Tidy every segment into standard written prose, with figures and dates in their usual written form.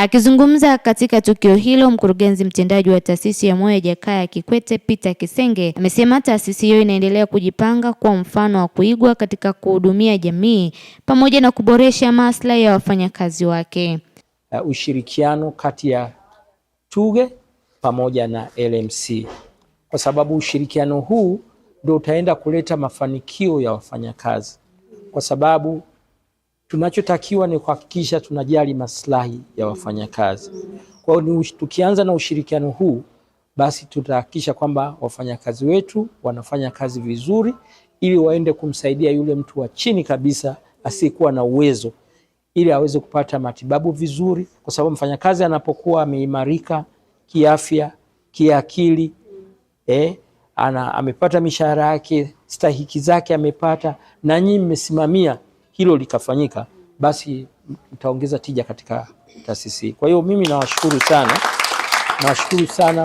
Akizungumza katika tukio hilo, mkurugenzi mtendaji wa taasisi ya Moyo Jakaya Kikwete Peter Kisenge amesema taasisi hiyo inaendelea kujipanga kwa mfano wa kuigwa katika kuhudumia jamii pamoja na kuboresha maslahi ya wafanyakazi wake. Ushirikiano kati ya TUGHE pamoja na LMC, kwa sababu ushirikiano huu ndio utaenda kuleta mafanikio ya wafanyakazi, kwa sababu tunachotakiwa ni kuhakikisha tunajali maslahi ya wafanyakazi. Kwa hiyo tukianza na ushirikiano huu, basi tutahakikisha kwamba wafanyakazi wetu wanafanya kazi vizuri, ili waende kumsaidia yule mtu wa chini kabisa asiyekuwa na uwezo, ili aweze kupata matibabu vizuri, kwa sababu mfanyakazi anapokuwa ameimarika kiafya, kiakili, amepata mishahara yake, stahiki zake amepata, na nyinyi mmesimamia hilo likafanyika, basi mtaongeza tija katika taasisi. Kwa hiyo mimi nawashukuru sana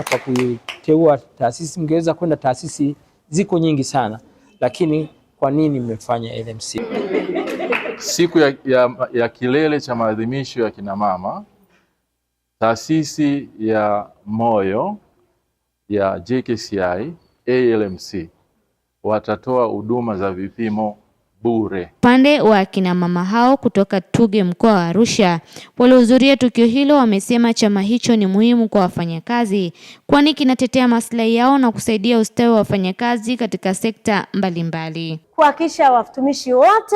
kwa kuteua taasisi. Mngeweza kwenda taasisi, ziko nyingi sana, lakini kwa nini mmefanya LMC? Siku ya kilele cha maadhimisho ya kina mama, taasisi ya Moyo ya JKCI ALMC watatoa huduma za vipimo bure. Upande wa kina mama hao kutoka TUGHE mkoa wa Arusha waliohudhuria tukio hilo wamesema chama hicho ni muhimu kwa wafanyakazi, kwani kinatetea maslahi yao na kusaidia ustawi wa wafanyakazi katika sekta mbalimbali. Kuhakikisha watumishi wote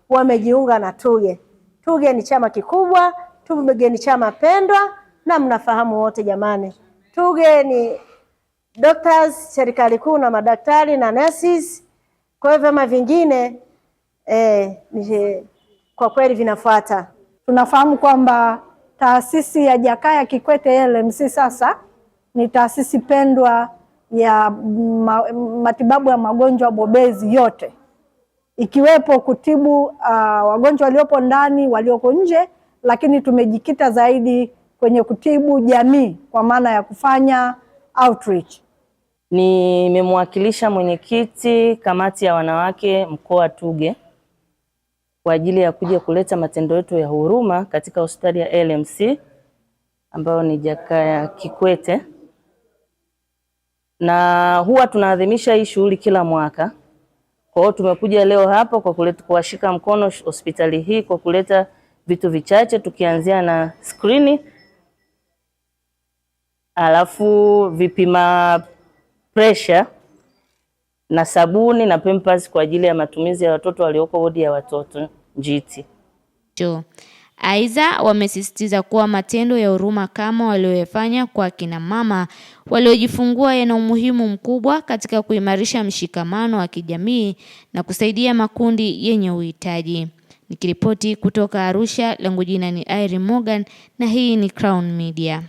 wamejiunga na TUGHE. TUGHE ni chama kikubwa, TUGHE ni chama pendwa, na mnafahamu wote jamani. TUGHE ni doctors, serikali kuu na madaktari na nurses. Kwa hivyo vyama vingine kwa kweli vinafuata. Tunafahamu kwamba taasisi ya Jakaya Kikwete LMC sasa ni taasisi pendwa ya matibabu ya magonjwa bobezi yote, ikiwepo kutibu wagonjwa waliopo ndani, walioko nje, lakini tumejikita zaidi kwenye kutibu jamii kwa maana ya kufanya outreach. Nimemwakilisha mwenyekiti kamati ya wanawake mkoa wa TUGHE kwa ajili ya kuja kuleta matendo yetu ya huruma katika hospitali ya LMC ambayo ni Jakaya Kikwete, na huwa tunaadhimisha hii shughuli kila mwaka. Kwa hiyo tumekuja leo hapa kwa kuwashika mkono hospitali hii kwa kuleta vitu vichache, tukianzia na skrini, alafu vipima pressure na sabuni na pampers kwa ajili ya matumizi ya watoto walioko wodi ya watoto njiti. Aidha, wamesisitiza kuwa matendo ya huruma kama walioyafanya kwa kina mama waliojifungua yana umuhimu mkubwa katika kuimarisha mshikamano wa kijamii na kusaidia makundi yenye uhitaji. Nikiripoti kutoka Arusha, langu jina ni Irene Morgan na hii ni Crown Media.